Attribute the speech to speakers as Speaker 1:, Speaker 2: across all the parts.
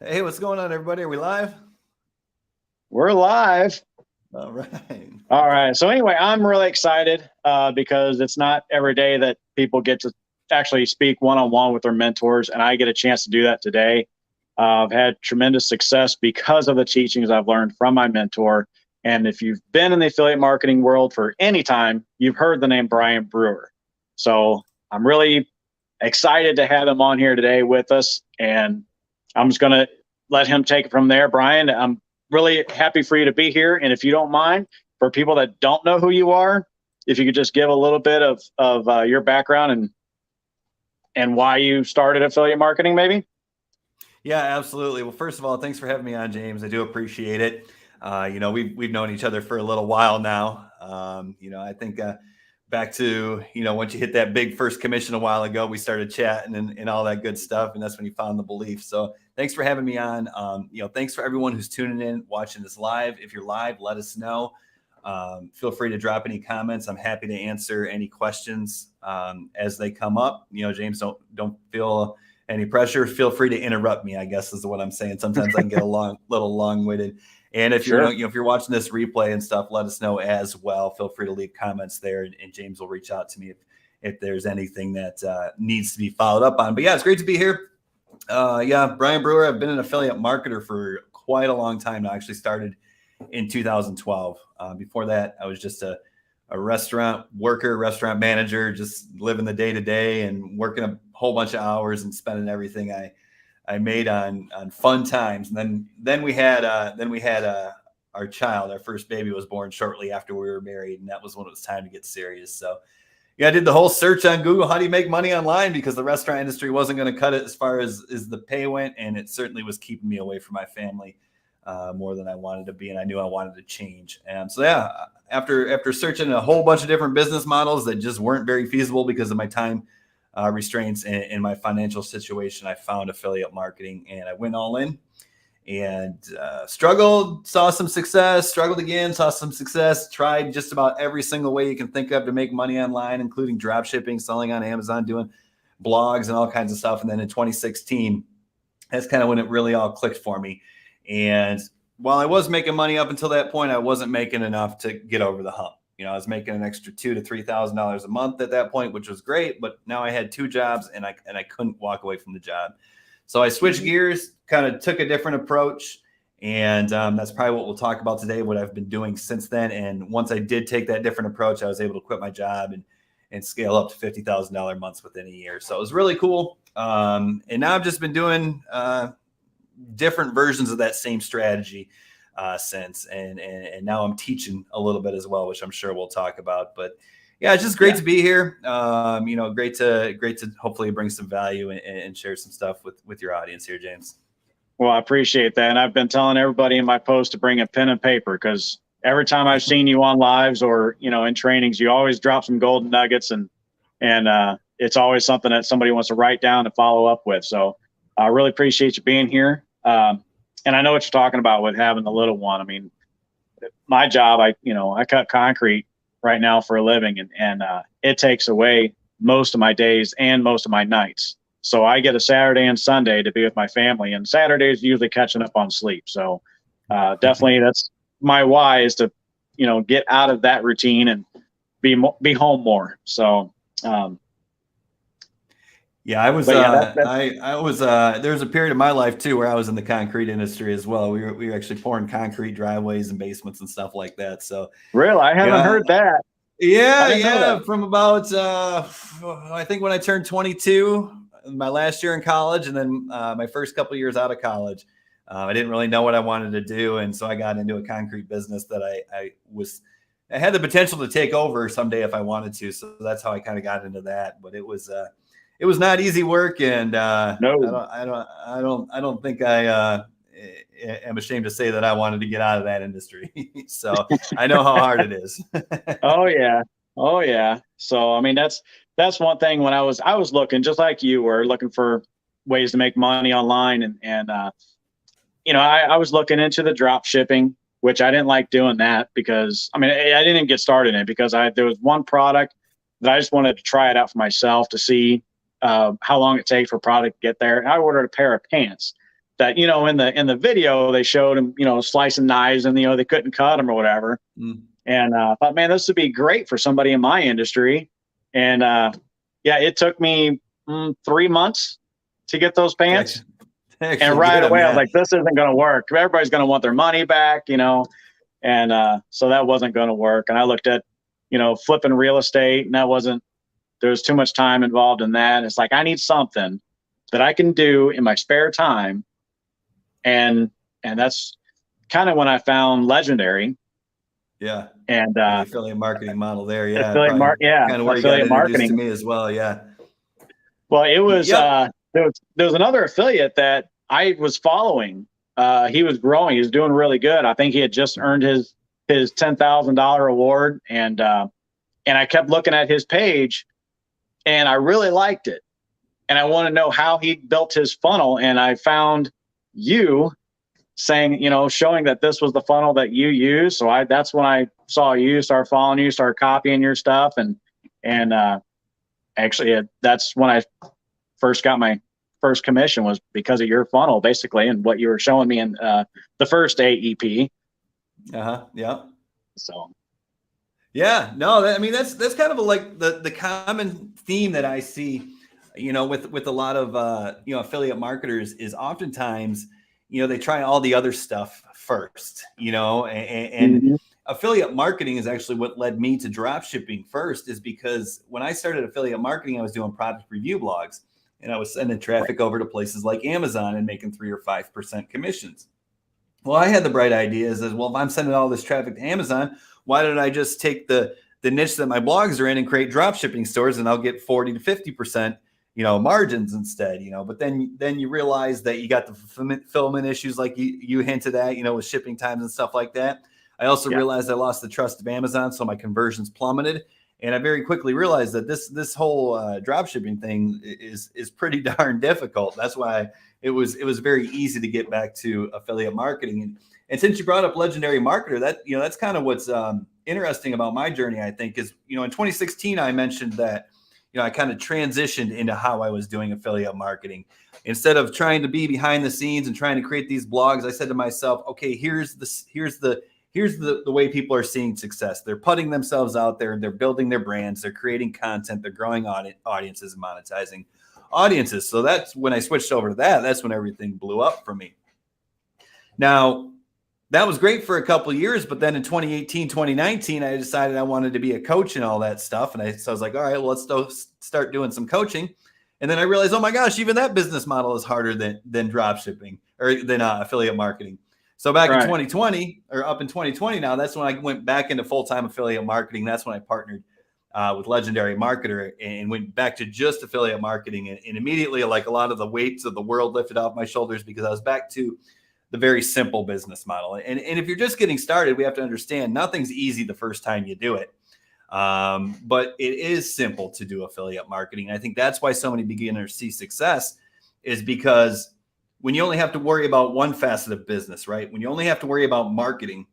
Speaker 1: Hey, what's going on, everybody? Are we live?
Speaker 2: We're live.
Speaker 1: All right.
Speaker 2: All right. So anyway, I'm really excited because it's not every day that people get to actually speak one-on-one with their mentors, and I get a chance to do that today. I've had tremendous success because of the teachings I've learned from my mentor. And if you've been in the affiliate marketing world for any time, you've heard the name Brian Brewer. So I'm really excited to have him on here today with us, and I'm just going to let him take it from there. Brian, I'm really happy for you to be here. And if you don't mind, for people that don't know who you are, if you could just give a little bit of your background and why you started affiliate marketing, maybe.
Speaker 1: Yeah, absolutely. Well, first of all, thanks for having me on, James. I do appreciate it. We've known each other for a little while now. I think back to once you hit that big first commission a while ago, we started chatting and all that good stuff, and that's when you found the belief. So thanks for having me on. Thanks for everyone who's tuning in, watching this live. If you're live, let us know. Feel free to drop any comments. I'm happy to answer any questions as they come up. James, don't feel any pressure. Feel free to interrupt me, I guess is what I'm saying. Sometimes I can get a little long-winded. And if
Speaker 2: Sure.
Speaker 1: if you're watching this replay and stuff, let us know as well. Feel free to leave comments there, and James will reach out to me if there's anything that needs to be followed up on. But yeah, it's great to be here. Brian Brewer. I've been an affiliate marketer for quite a long time now. I actually started in 2012. Before that, I was just a restaurant worker, restaurant manager, just living the day to day and working a whole bunch of hours and spending everything I made on fun times. And then we had our child. Our first baby was born shortly after we were married, and that was when it was time to get serious. So yeah, I did the whole search on Google. How do you make money online? Because the restaurant industry wasn't going to cut it as far as the pay went, and it certainly was keeping me away from my family more than I wanted to be, and I knew I wanted to change. And so yeah, after searching a whole bunch of different business models that just weren't very feasible because of my time restraints and my financial situation, I found affiliate marketing, and I went all in. And struggled, saw some success, struggled again, saw some success, tried just about every single way you can think of to make money online, including drop shipping, selling on Amazon, doing blogs and all kinds of stuff. And then in 2016, that's kind of when it really all clicked for me. And while I was making money up until that point, I wasn't making enough to get over the hump. I was making an extra $2,000 to $3,000 a month at that point, which was great. But now I had two jobs, and I couldn't walk away from the job. So I switched gears, kind of took a different approach, and that's probably what we'll talk about today, what I've been doing since then. And once I did take that different approach, I was able to quit my job and scale up to $50,000 months within a year. So it was really cool. And now I've just been doing different versions of that same strategy since, and now I'm teaching a little bit as well, which I'm sure we'll talk about. But yeah, it's just great to be here. Great to hopefully bring some value and share some stuff with your audience here, James.
Speaker 2: Well, I appreciate that. And I've been telling everybody in my post to bring a pen and paper, because every time I've seen you on lives or, in trainings, you always drop some golden nuggets, and it's always something that somebody wants to write down and follow up with. So I really appreciate you being here. And I know what you're talking about with having the little one. I mean, my job, I cut concrete right now for a living, and it takes away most of my days and most of my nights. So I get a Saturday and Sunday to be with my family, and Saturdays usually catching up on sleep. So definitely that's my why, is to, get out of that routine and be home more. So
Speaker 1: yeah, I was.
Speaker 2: Yeah,
Speaker 1: I was. There was a period of my life too where I was in the concrete industry as well. We were actually pouring concrete driveways and basements and stuff like that. So
Speaker 2: really, I haven't
Speaker 1: yeah,
Speaker 2: heard that. I didn't know
Speaker 1: yeah.
Speaker 2: that.
Speaker 1: From about I think when I turned 22, my last year in college, and then my first couple of years out of college, I didn't really know what I wanted to do, and so I got into a concrete business that I had the potential to take over someday if I wanted to. So that's how I kind of got into that. But it was not easy work, and
Speaker 2: No.
Speaker 1: I don't think I am ashamed to say that I wanted to get out of that industry. So I know how hard it is.
Speaker 2: Oh yeah. Oh yeah. So I mean, that's one thing. When I was looking, just like you were looking for ways to make money online, and I was looking into the drop shipping, which I didn't like doing that, because I mean, I didn't get started in it because there was one product that I just wanted to try it out for myself to see how long it takes for a product to get there. And I ordered a pair of pants that, in the video, they showed them, slicing knives and, they couldn't cut them or whatever. And I thought, man, this would be great for somebody in my industry. And it took me 3 months to get those pants. And right away, I was like, this isn't going to work. Everybody's going to want their money back, and so that wasn't going to work. And I looked at, flipping real estate, and there was too much time involved in that. It's like, I need something that I can do in my spare time. And that's kind of when I found Legendary.
Speaker 1: Yeah.
Speaker 2: And
Speaker 1: the affiliate marketing model there. Yeah.
Speaker 2: Affiliate kind of where
Speaker 1: affiliate marketing to me as well. Yeah.
Speaker 2: Well, it was, there was another affiliate that I was following. He was growing. He was doing really good. I think he had just earned his $10,000 award. And I kept looking at his page, and I really liked it. And I want to know how he built his funnel. And I found you saying, showing that this was the funnel that you use. So that's when I saw you, start following you, start copying your stuff. And actually that's when I first got my first commission, was because of your funnel, basically, and what you were showing me in the first AEP.
Speaker 1: Yeah.
Speaker 2: So.
Speaker 1: Yeah, no, that's kind of like the common theme that I see, with a lot of, affiliate marketers is oftentimes, they try all the other stuff first, and affiliate marketing is actually what led me to drop shipping first, is because when I started affiliate marketing, I was doing product review blogs, and I was sending traffic over to places like Amazon and making 3 or 5% commissions. Well, I had the bright idea is, well, if I'm sending all this traffic to Amazon, why don't I just take the niche that my blogs are in and create drop shipping stores, and I'll get 40 to 50%, margins instead, but then you realize that you got the fulfillment issues like you hinted at, with shipping times and stuff like that. I also realized I lost the trust of Amazon, so my conversions plummeted. And I very quickly realized that this whole drop shipping thing is pretty darn difficult. That's why it was very easy to get back to affiliate marketing. And since you brought up Legendary Marketer, that's kind of what's interesting about my journey, I think, is, in 2016, I mentioned that, I kind of transitioned into how I was doing affiliate marketing. Instead of trying to be behind the scenes and trying to create these blogs, I said to myself, okay, here's the way people are seeing success. They're putting themselves out there, they're building their brands, they're creating content, they're growing audiences and monetizing audiences. So that's when I switched over to that. That's when everything blew up for me. Now, that was great for a couple of years, but then in 2018, 2019, I decided I wanted to be a coach and all that stuff. And so I was like, all right, well, let's start doing some coaching. And then I realized, oh my gosh, even that business model is harder than drop shipping or than affiliate marketing. So back in 2020, or up in 2020 now, that's when I went back into full-time affiliate marketing. That's when I partnered with Legendary Marketer and went back to just affiliate marketing. And immediately, like, a lot of the weights of the world lifted off my shoulders, because I was back to the very simple business model. And if you're just getting started, we have to understand nothing's easy the first time you do it. But it is simple to do affiliate marketing. And I think that's why so many beginners see success, is because when you only have to worry about one facet of business, right? When you only have to worry about marketing,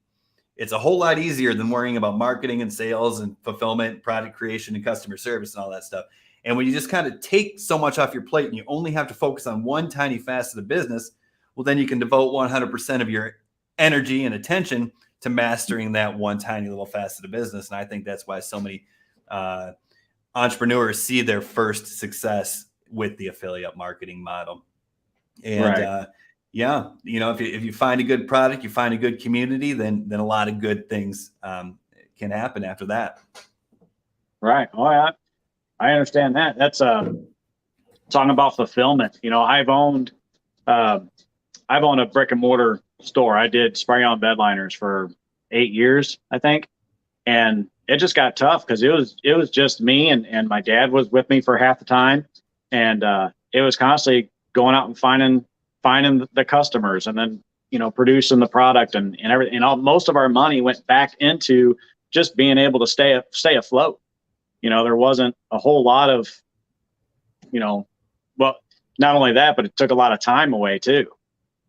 Speaker 1: it's a whole lot easier than worrying about marketing and sales and fulfillment, product creation and customer service and all that stuff. And when you just kind of take so much off your plate and you only have to focus on one tiny facet of business, well, then you can devote 100% of your energy and attention to mastering that one tiny little facet of business. And I think that's why so many entrepreneurs see their first success with the affiliate marketing model. And if you find a good product, you find a good community, then a lot of good things can happen after that.
Speaker 2: Right. Oh, yeah. I understand that. That's talking about fulfillment. I've owned a brick and mortar store. I did spray on bed liners for 8 years, I think. And it just got tough because it was just me, and my dad was with me for half the time. And it was constantly going out and finding the customers, and then, producing the product and everything. Most of our money went back into just being able to stay afloat. There wasn't a whole lot of, well, not only that, but it took a lot of time away too.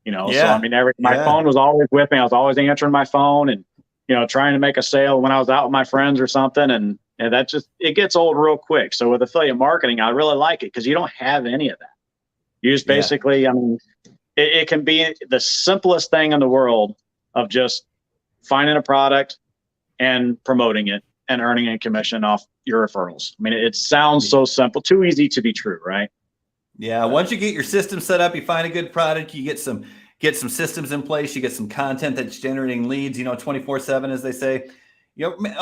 Speaker 2: So my phone was always with me. I was always answering my phone and, trying to make a sale when I was out with my friends or something. And that it gets old real quick. So with affiliate marketing, I really like it because you don't have any of that. You just basically, it can be the simplest thing in the world of just finding a product and promoting it and earning a commission off your referrals. I mean, it sounds so simple, too easy to be true, right?
Speaker 1: Yeah. Once you get your system set up, you find a good product, you get some systems in place, you get some content that's generating leads, 24/7, as they say.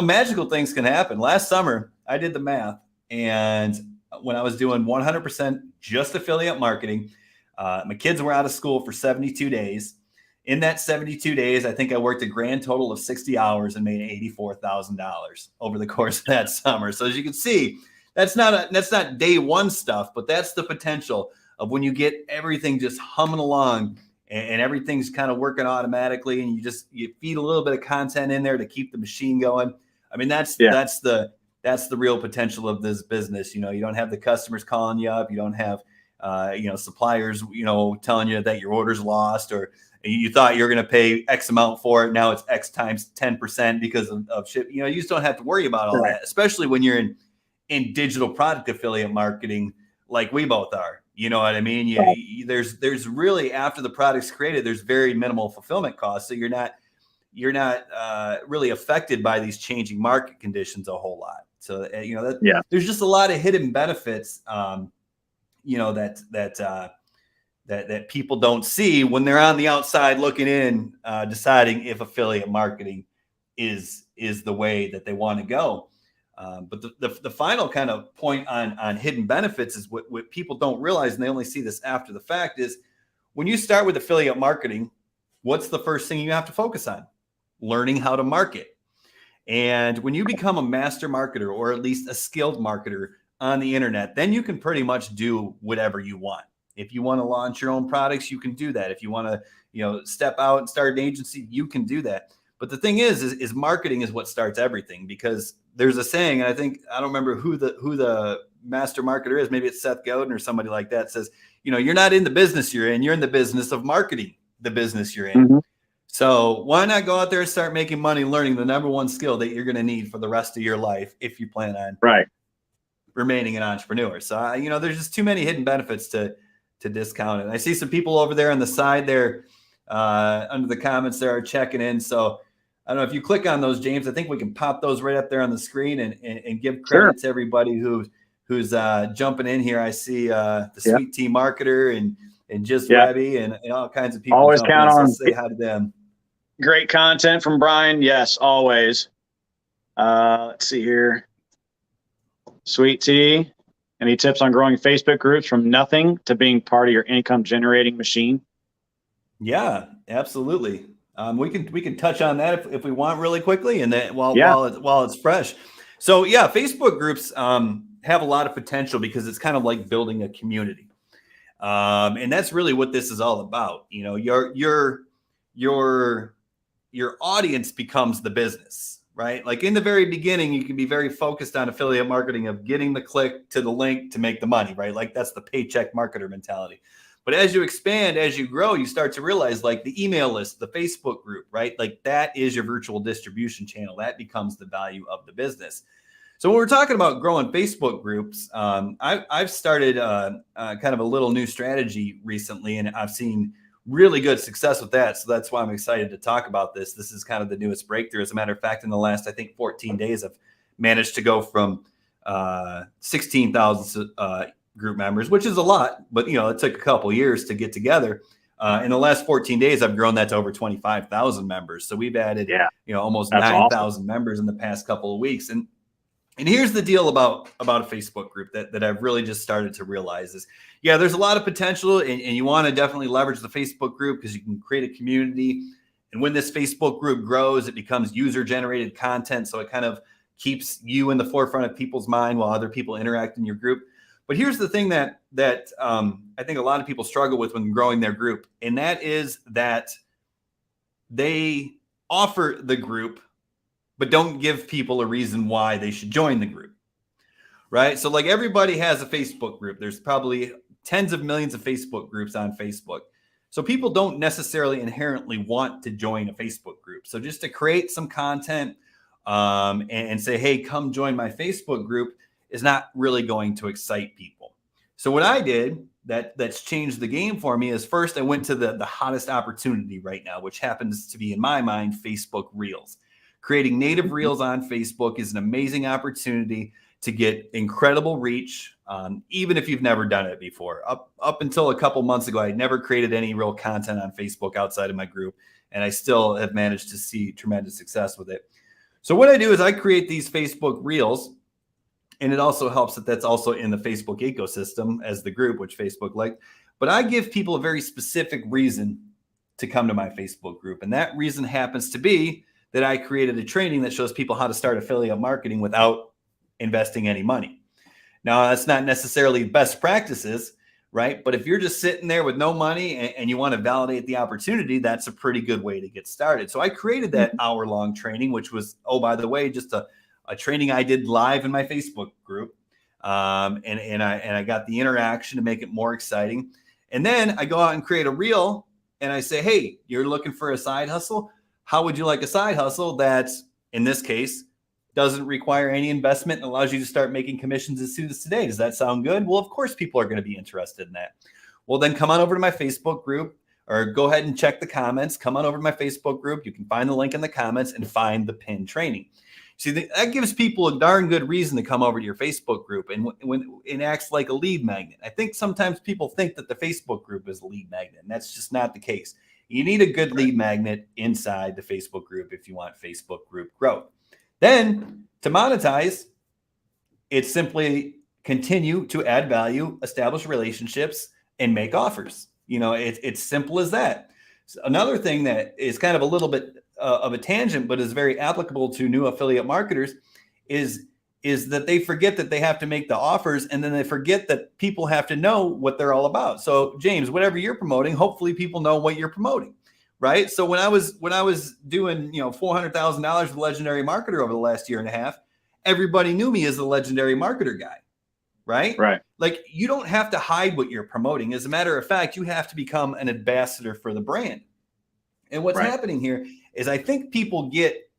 Speaker 1: Magical things can happen. Last summer, I did the math, and when I was doing 100% just affiliate marketing, my kids were out of school for 72 days. In that 72 days, I think I worked a grand total of 60 hours and made $84,000 over the course of that summer. So as you can see, that's not day one stuff, but that's the potential of when you get everything just humming along and everything's kind of working automatically, and you feed a little bit of content in there to keep the machine going. I mean, that's the real potential of this business. You don't have the customers calling you up. You don't have, suppliers, telling you that your order's lost, or you thought you were going to pay X amount for it. Now it's X times 10% because of ship. You just don't have to worry about all that, especially when you're in digital product affiliate marketing, like we both are. You know what I mean? There's really, after the product's created, there's very minimal fulfillment costs. So you're not really affected by these changing market conditions a whole lot. So, there's just a lot of hidden benefits, that people don't see when they're on the outside looking in, deciding if affiliate marketing is the way that they want to go. But the final kind of point on hidden benefits is what people don't realize, and they only see this after the fact, is when you start with affiliate marketing, what's the first thing you have to focus on? Learning how to market. And when you become a master marketer, or at least a skilled marketer on the internet, then you can pretty much do whatever you want. If you want to launch your own products, you can do that. If you want to, step out and start an agency, you can do that. But the thing is marketing is what starts everything, because there's a saying, and I don't remember who the master marketer is. Maybe it's Seth Godin or somebody like that, says, you're not in the business you're in, you're in the business of marketing the business you're in. Mm-hmm. So why not go out there and start making money, learning the number one skill that you're going to need for the rest of your life if you plan on remaining an entrepreneur. So, there's just too many hidden benefits to discount it. I see some people over there on the side there under the comments there are checking in. So I don't know if you click on those, James. I think we can pop those right up there on the screen and give credit to everybody who's jumping in here. I see the Sweet Tea Marketer and Just Webby and all kinds of people.
Speaker 2: Always count on.
Speaker 1: Say hi to them.
Speaker 2: Great content from Brian. Yes, always. Let's see here. Sweet Tea. Any tips on growing Facebook groups from nothing to being part of your income generating machine?
Speaker 1: Yeah, absolutely. We can touch on that if we want really quickly, and that while it's fresh. So Facebook groups have a lot of potential because it's kind of like building a community, and that's really what this is all about. Your audience becomes the business, right? Like in the very beginning, you can be very focused on affiliate marketing of getting the click to the link to make the money, right? Like that's the paycheck marketer mentality. But as you expand, as you grow, you start to realize like the email list, the Facebook group, right? Like that is your virtual distribution channel. That becomes the value of the business. So when we're talking about growing Facebook groups, I've started kind of a little new strategy recently, and I've seen really good success with that. So that's why I'm excited to talk about this. This is kind of the newest breakthrough. As a matter of fact, in the last, I think 14 days, I've managed to go from 16,000 group members, which is a lot, but it took a couple years to get together. In the last 14 days, I've grown that to over 25,000 members. So we've added, almost 9,000 members in the past couple of weeks. And here's the deal about a Facebook group that I've really just started to realize is, there's a lot of potential, and you want to definitely leverage the Facebook group because you can create a community. And when this Facebook group grows, it becomes user-generated content. So it kind of keeps you in the forefront of people's mind while other people interact in your group. But here's the thing that I think a lot of people struggle with when growing their group, and that is that they offer the group, but don't give people a reason why they should join the group, right? So like everybody has a Facebook group. There's probably tens of millions of Facebook groups on Facebook. So people don't necessarily inherently want to join a Facebook group. So just to create some content and say, hey, come join my Facebook group is not really going to excite people. So what I did that's changed the game for me is first I went to the hottest opportunity right now, which happens to be in my mind Facebook Reels. Creating native reels on Facebook is an amazing opportunity to get incredible reach, even if you've never done it before. Up until a couple months ago, I never created any real content on Facebook outside of my group, and I still have managed to see tremendous success with it. So what I do is I create these Facebook Reels, and it also helps that that's also in the Facebook ecosystem as the group, which Facebook liked. But I give people a very specific reason to come to my Facebook group, and that reason happens to be that I created a training that shows people how to start affiliate marketing without investing any money. Now, that's not necessarily best practices, right? But if you're just sitting there with no money and you want to validate the opportunity, that's a pretty good way to get started. So I created that hour-long training, which was, oh, by the way, just a training I did live in my Facebook group. And I got the interaction to make it more exciting. And then I go out and create a reel and I say, hey, you're looking for a side hustle? How would you like a side hustle that, in this case, doesn't require any investment and allows you to start making commissions as soon as today? Does that sound good? Well, of course, people are going to be interested in that. Well, then come on over to my Facebook group, or go ahead and check the comments. Come on over to my Facebook group. You can find the link in the comments and find the pinned training. See, that gives people a darn good reason to come over to your Facebook group, and when it acts like a lead magnet. I think sometimes people think that the Facebook group is a lead magnet, and that's just not the case. You need a good lead magnet inside the Facebook group if you want Facebook group growth. Then to monetize, it's simply continue to add value, establish relationships, and make offers. It's simple as that. So another thing that is kind of a little bit of a tangent, but is very applicable to new affiliate marketers is that they forget that they have to make the offers, and then they forget that people have to know what they're all about. So James, whatever you're promoting, hopefully people know what you're promoting, right? So when I was doing, $400,000 with Legendary Marketer over the last year and a half, everybody knew me as the Legendary Marketer guy, right?
Speaker 2: Right.
Speaker 1: Like, you don't have to hide what you're promoting. As a matter of fact, you have to become an ambassador for the brand. And what's happening here is I think people get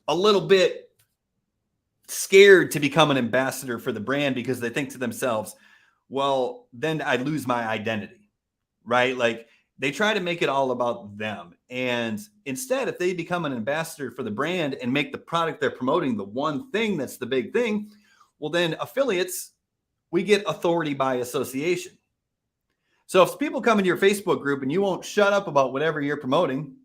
Speaker 1: a little bit scared to become an ambassador for the brand because they think to themselves, well, then I lose my identity, right? Like, they try to make it all about them. And instead, if they become an ambassador for the brand and make the product they're promoting the one thing that's the big thing, well, then affiliates, we get authority by association. So if people come into your Facebook group and you won't shut up about whatever you're promoting,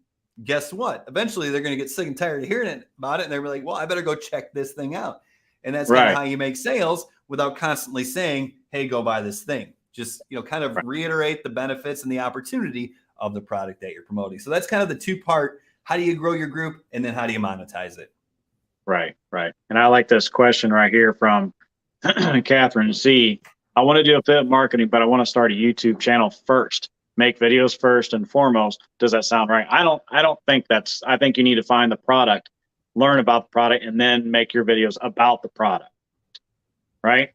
Speaker 1: guess what? Eventually, they're going to get sick and tired of hearing about it. And they're like, well, I better go check this thing out. And that's kind of how you make sales without constantly saying, hey, go buy this thing. Just, kind of reiterate the benefits and the opportunity of the product that you're promoting. So that's kind of the two-part. How do you grow your group? And then how do you monetize it?
Speaker 2: Right. And I like this question right here from Catherine C. I want to do affiliate marketing, but I want to start a YouTube channel first. Make videos first and foremost. Does that sound right? I don't think I think you need to find the product, learn about the product, and then make your videos about the product. Right?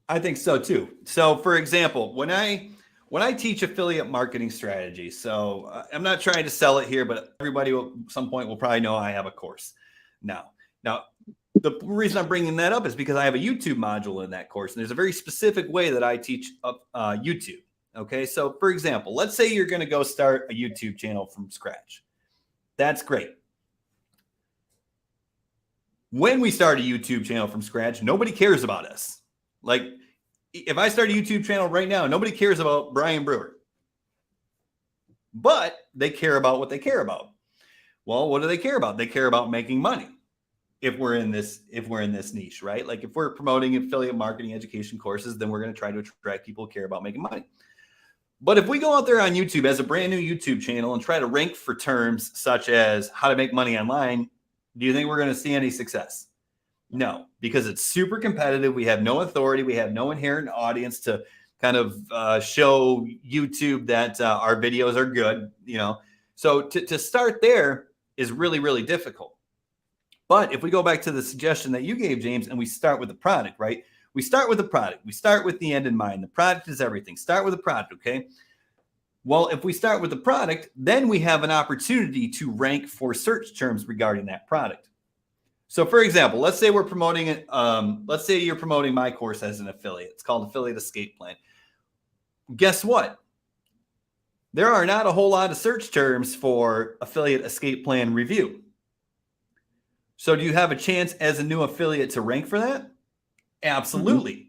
Speaker 1: I think so too. So for example, when I teach affiliate marketing strategy, so I'm not trying to sell it here, but everybody at some point will probably know I have a course now. The reason I'm bringing that up is because I have a YouTube module in that course, and there's a very specific way that I teach YouTube. Okay, so for example, let's say you're going to go start a YouTube channel from scratch. That's great. When we start a YouTube channel from scratch, nobody cares about us. Like, if I start a YouTube channel right now, nobody cares about Brian Brewer, but they care about what they care about. Well, what do they care about? They care about making money. If we're in this niche, right? Like, if we're promoting affiliate marketing education courses, then we're going to try to attract people who care about making money. But if we go out there on YouTube as a brand new YouTube channel and try to rank for terms such as how to make money online, do you think we're going to see any success? No, because it's super competitive. We have no authority. We have no inherent audience to kind of show YouTube that our videos are good, So to start there is really, really difficult. But if we go back to the suggestion that you gave, James, and we start with the product, right? We start with the product. We start with the end in mind. The product is everything. Start with the product, okay? Well, if we start with the product, then we have an opportunity to rank for search terms regarding that product. So for example, let's say we're promoting it. Let's say you're promoting my course as an affiliate. It's called Affiliate Escape Plan. guess what? There are not a whole lot of search terms for affiliate escape plan review. So do you have a chance as a new affiliate to rank for that? Absolutely. Mm-hmm.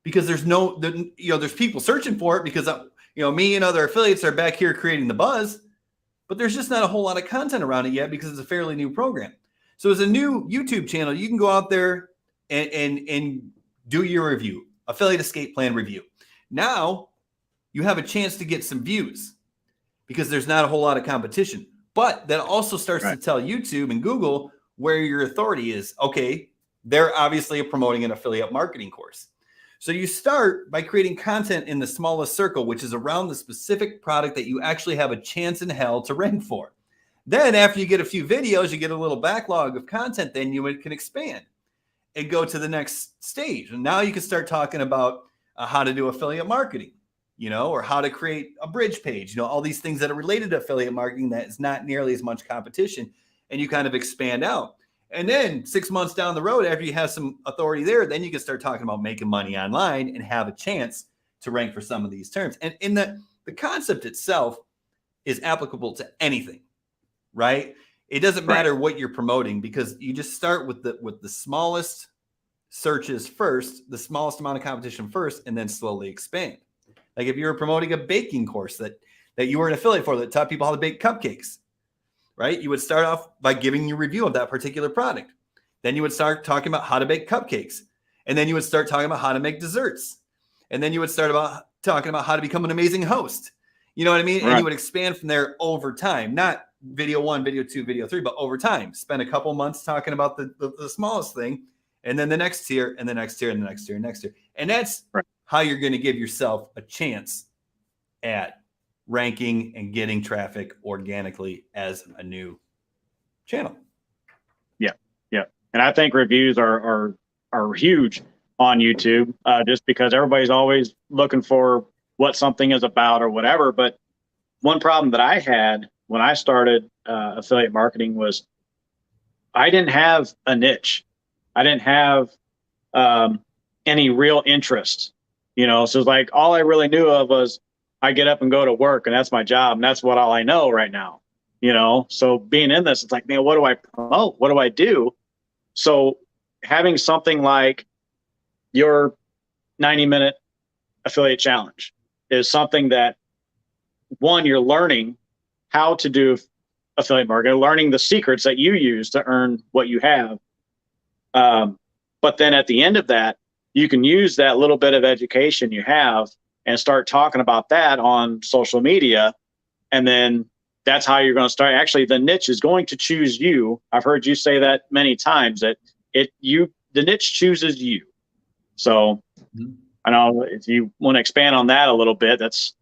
Speaker 1: Because there's people searching for it because, me and other affiliates are back here creating the buzz, but there's just not a whole lot of content around it yet because it's a fairly new program. So as a new YouTube channel, you can go out there and do your review, affiliate escape plan review. Now you have a chance to get some views because there's not a whole lot of competition. But that also starts to tell YouTube and Google where your authority is. Okay, they're obviously promoting an affiliate marketing course. So you start by creating content in the smallest circle, which is around the specific product that you actually have a chance in hell to rank for. Then after you get a few videos, you get a little backlog of content, then you can expand and go to the next stage. And now you can start talking about how to do affiliate marketing, or how to create a bridge page, all these things that are related to affiliate marketing that is not nearly as much competition. And you kind of expand out. And then 6 months down the road, after you have some authority there, then you can start talking about making money online and have a chance to rank for some of these terms. And in the concept itself is applicable to anything, right? It doesn't matter what you're promoting because you just start with the smallest searches first, the smallest amount of competition first, and then slowly expand. Like if you were promoting a baking course that you were an affiliate for that taught people how to bake cupcakes, right? You would start off by giving your review of that particular product. Then you would start talking about how to bake cupcakes. And then you would start talking about how to make desserts. And then you would start talking about how to become an amazing host. You know what I mean? Right. And you would expand from there over time, not video 1, video 2, video 3, but over time. Spend a couple months talking about the smallest thing, and then the next tier, and the next tier, and the next tier, and next tier. And that's how you're going to give yourself a chance at ranking and getting traffic organically as a new channel.
Speaker 2: Yeah. And I think reviews are huge on YouTube, just because everybody's always looking for what something is about or whatever. But one problem that I had when I started affiliate marketing was I didn't have a niche. I didn't have any real interest, so it's like all I really knew of was I get up and go to work and that's my job. And that's all I know right now, so being in this, it's like, man, what do I promote? What do I do? So having something like your 90-minute affiliate challenge is something that, one, you're learning how to do affiliate marketing, learning the secrets that you use to earn what you have. But then at the end of that, you can use that little bit of education you have and start talking about that on social media. And then that's how you're going to start. Actually, the niche is going to choose you. I've heard you say that many times, that the niche chooses you. So I know if you want to expand on that a little bit, that's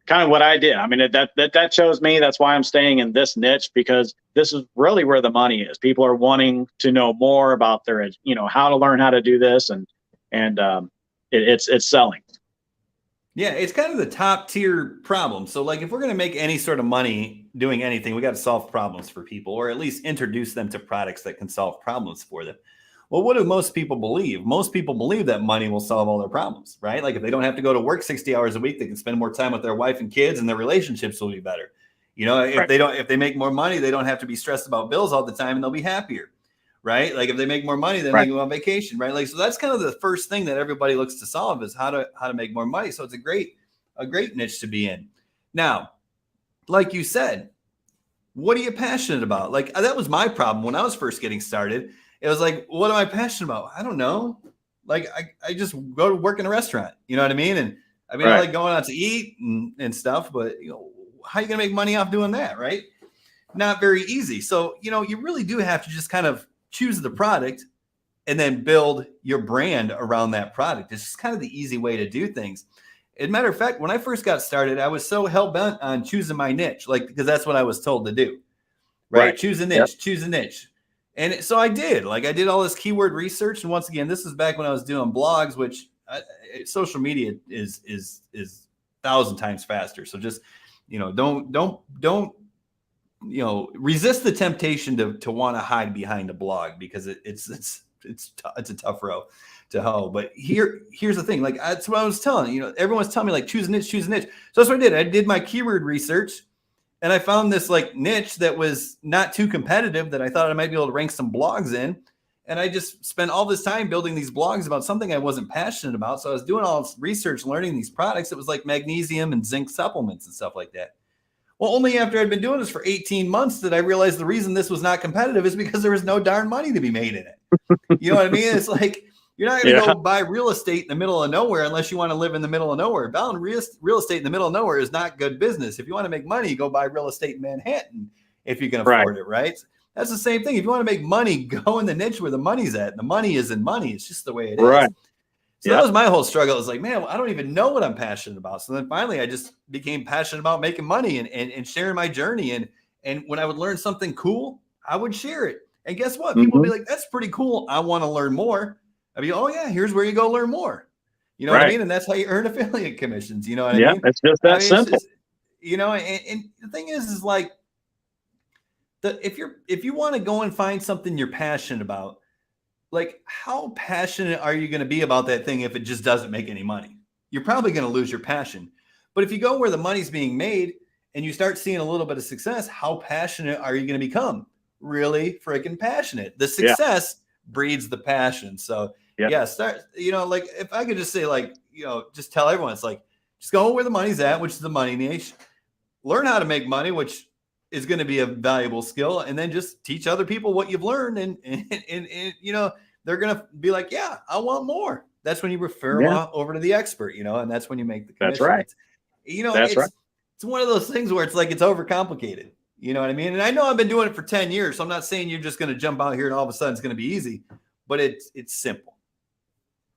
Speaker 2: kind of what I did. I mean, that shows me that's why I'm staying in this niche, because this is really where the money is. People are wanting to know more about their, how to learn how to do this, and it's selling.
Speaker 1: Yeah, it's kind of the top tier problem. So like if we're going to make any sort of money doing anything, we got to solve problems for people, or at least introduce them to products that can solve problems for them. Well, what do most people believe? Most people believe that money will solve all their problems, right? Like if they don't have to go to work 60 hours a week, they can spend more time with their wife and kids, and their relationships will be better. If they make more money, they don't have to be stressed about bills all the time, and they'll be happier, right? Like if they make more money, then they can go on vacation, right? Like, so that's kind of the first thing that everybody looks to solve, is how to make more money. So it's a great niche to be in. Now, like you said, what are you passionate about? Like that was my problem when I was first getting started. It was like, what am I passionate about? I don't know. Like I just go to work in a restaurant, you know what I mean? And I mean, I like going out to eat and stuff, but how are you going to make money off doing that? Right? Not very easy. So, you really do have to just kind of choose the product and then build your brand around that product. It's just kind of the easy way to do things. As a matter of fact, when I first got started, I was so hell-bent on choosing my niche, because that's what I was told to do, right? Choose a niche, choose a niche. And so I did. Like I did all this keyword research. And once again, this is back when I was doing blogs, which social media is 1,000 times faster. So just, don't resist the temptation to want to hide behind a blog, because it's a tough row. to hoe. But here's the thing. Like, that's what I was telling you. Everyone's telling me like choose a niche, choose a niche. So that's what I did. I did my keyword research, and I found this like niche that was not too competitive that I thought I might be able to rank some blogs in. And I just spent all this time building these blogs about something I wasn't passionate about. So I was doing all this research, learning these products. It was like magnesium and zinc supplements and stuff like that. Well, only after I'd been doing this for 18 months did I realize the reason this was not competitive is because there was no darn money to be made in it. You know what I mean? It's like, you're not going to go buy real estate in the middle of nowhere unless you want to live in the middle of nowhere. Buying real estate in the middle of nowhere is not good business. If you want to make money, go buy real estate in Manhattan if you can afford it, right? That's the same thing. If you want to make money, go in the niche where the money's at. The money is in money. It's just the way it is. So that was my whole struggle. It was like, man, I don't even know what I'm passionate about. So then finally I just became passionate about making money and sharing my journey. And when I would learn something cool, I would share it. And guess what? People would be like, that's pretty cool. I want to learn more. I'd be, oh yeah, here's where you go learn more. You know what I mean? And that's how you earn affiliate commissions. You know what I mean?
Speaker 2: It's just that simple.
Speaker 1: And the thing is like, if you want to go and find something you're passionate about, like how passionate are you going to be about that thing if it just doesn't make any money? You're probably going to lose your passion. But if you go where the money's being made and you start seeing a little bit of success, how passionate are you going to become? Really freaking passionate. The success breeds the passion. So start, like if I could just say like, just tell everyone, it's like, just go where the money's at, which is the money niche, learn how to make money, which is going to be a valuable skill, and then just teach other people what you've learned. And they're going to be like, yeah, I want more. That's when you refer them over to the expert, and that's when you make the commission.
Speaker 2: That's right.
Speaker 1: It's one of those things where it's like, it's overcomplicated. You know what I mean? And I know I've been doing it for 10 years. So I'm not saying you're just going to jump out here and all of a sudden it's going to be easy, but it's simple.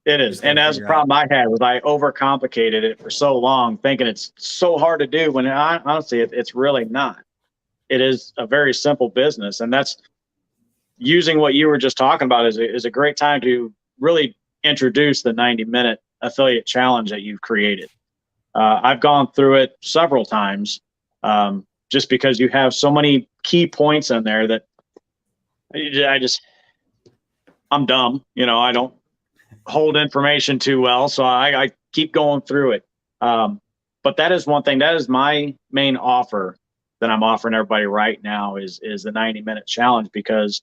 Speaker 2: It is. And that's the problem I had was I overcomplicated it for so long, thinking it's so hard to do when honestly, it's really not. It is a very simple business. And that's using what you were just talking about is a great time to really introduce the 90-minute affiliate challenge that you've created. I've gone through it several times just because you have so many key points in there that I'm dumb. I don't hold information too well. So I keep going through it. But that is one thing. That is my main offer that I'm offering everybody right now is the 90-minute challenge, because,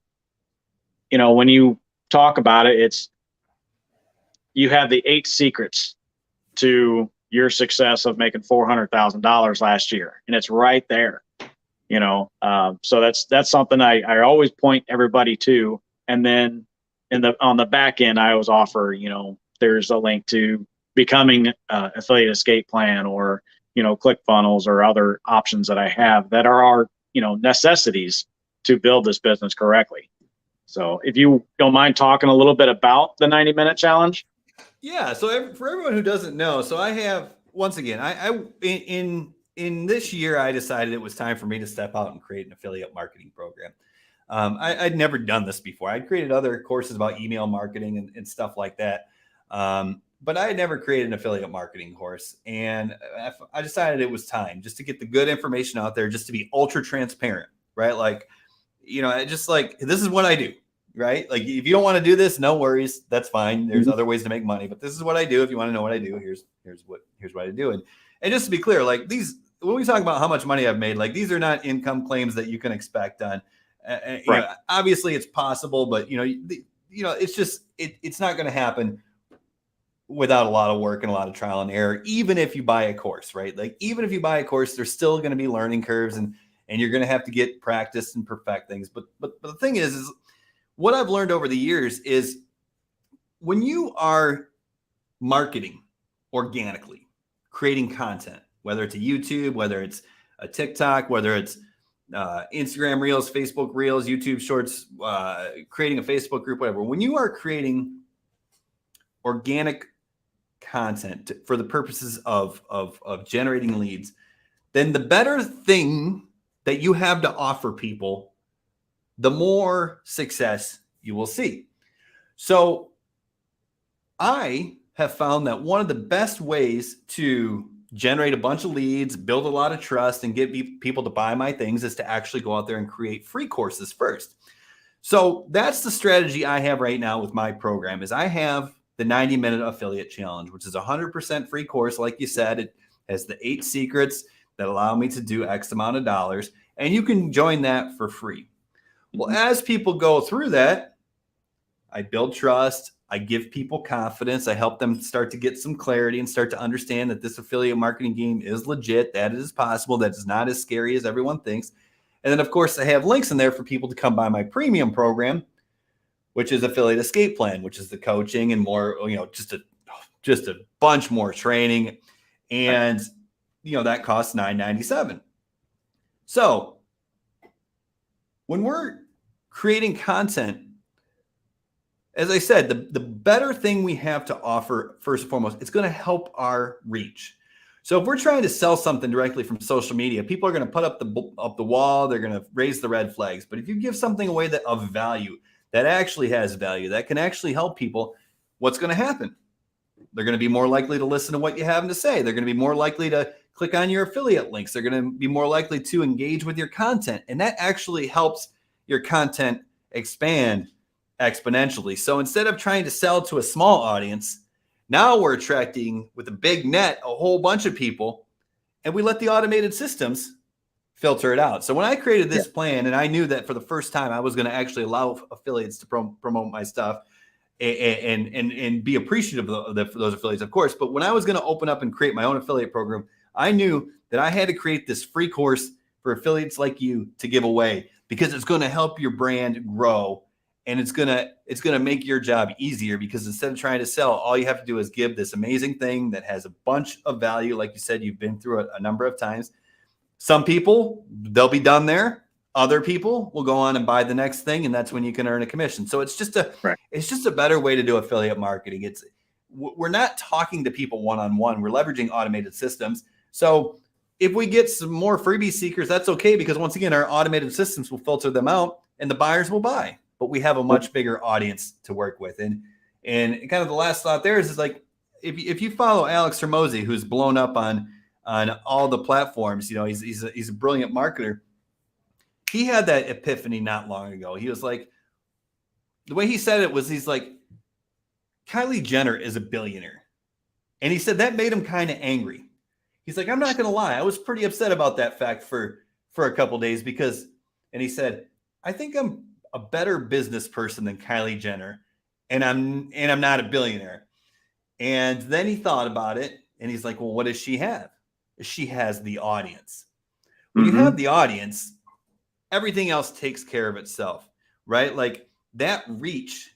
Speaker 2: when you talk about it, you have the 8 secrets to your success of making $400,000 last year. And it's right there, so that's something I always point everybody to. And then on the back end, I always offer, there's a link to becoming affiliate escape plan or, ClickFunnels or other options that I have that are our, necessities to build this business correctly. So if you don't mind talking a little bit about the 90-minute challenge.
Speaker 1: Yeah. So for everyone who doesn't know, so I have, once again, in this year, I decided it was time for me to step out and create an affiliate marketing program. I'd never done this before. I'd created other courses about email marketing and stuff like that. But I had never created an affiliate marketing course. And I decided it was time just to get the good information out there, just to be ultra transparent, right? Like, just like, this is what I do, right? Like, if you don't want to do this, no worries. That's fine. There's other ways to make money, but this is what I do. If you want to know what I do, here's what I do. And just to be clear, like when we talk about how much money I've made, like these are not income claims that you can expect on. Obviously it's possible, but it's just, it's not going to happen without a lot of work and a lot of trial and error. Even if you buy a course, right? Like even if you buy a course, there's still going to be learning curves and you're going to have to get practice and perfect things. But the thing is what I've learned over the years is when you are marketing organically, creating content, whether it's a YouTube, whether it's a TikTok, whether it's Instagram Reels, Facebook Reels, YouTube Shorts, creating a Facebook group, whatever. When you are creating organic content for the purposes of generating leads, then the better thing that you have to offer people, the more success you will see. So I have found that one of the best ways to generate a bunch of leads, build a lot of trust, and get people to buy my things is to actually go out there and create free courses first. So that's the strategy I have right now with my program is I have the 90-minute affiliate challenge, which is a 100% free course. Like you said, it has the 8 secrets that allow me to do X amount of dollars, and you can join that for free. Well, as people go through that, I build trust. I give people confidence. I help them start to get some clarity and start to understand that this affiliate marketing game is legit, that it is possible, that it's not as scary as everyone thinks. And then, of course, I have links in there for people to come buy my premium program, which is Affiliate Escape Plan, which is the coaching and more, just a bunch more training. And, that costs $9.97. So when we're creating content, as I said, the better thing we have to offer, first and foremost, it's going to help our reach. So if we're trying to sell something directly from social media, people are going to put up the wall, they're going to raise the red flags. But if you give something away that of value, that actually has value, that can actually help people, what's going to happen? They're going to be more likely to listen to what you have to say. They're going to be more likely to click on your affiliate links. They're going to be more likely to engage with your content. And that actually helps your content expand exponentially. So instead of trying to sell to a small audience, now we're attracting with a big net a whole bunch of people, and we let the automated systems filter it out. So when I created this plan, and I knew that for the first time I was going to actually allow affiliates to promote my stuff and be appreciative of those affiliates, of course. But when I was going to open up and create my own affiliate program, I knew that I had to create this free course for affiliates like you to give away, because it's going to help your brand grow. And it's gonna make your job easier, because instead of trying to sell, all you have to do is give this amazing thing that has a bunch of value. Like you said, you've been through it a number of times. Some people, they'll be done there. Other people will go on and buy the next thing, and that's when you can earn a commission. So it's just a better way to do affiliate marketing. We're not talking to people one-on-one. We're leveraging automated systems. So if we get some more freebie seekers, that's okay, because once again, our automated systems will filter them out and the buyers will buy. But we have a much bigger audience to work with. And kind of the last thought there is like, if you follow Alex Hormozi, who's blown up on all the platforms, he's a brilliant marketer. He had that epiphany not long ago. He was like, the way he said it was, he's like, Kylie Jenner is a billionaire. And he said that made him kind of angry. He's like, I'm not going to lie, I was pretty upset about that fact for a couple of days, and he said, I think I'm a better business person than Kylie Jenner, and I'm not a billionaire. And then he thought about it, and he's like, well, what does she have? She has the audience. When you have the audience, everything else takes care of itself, right? Like that reach,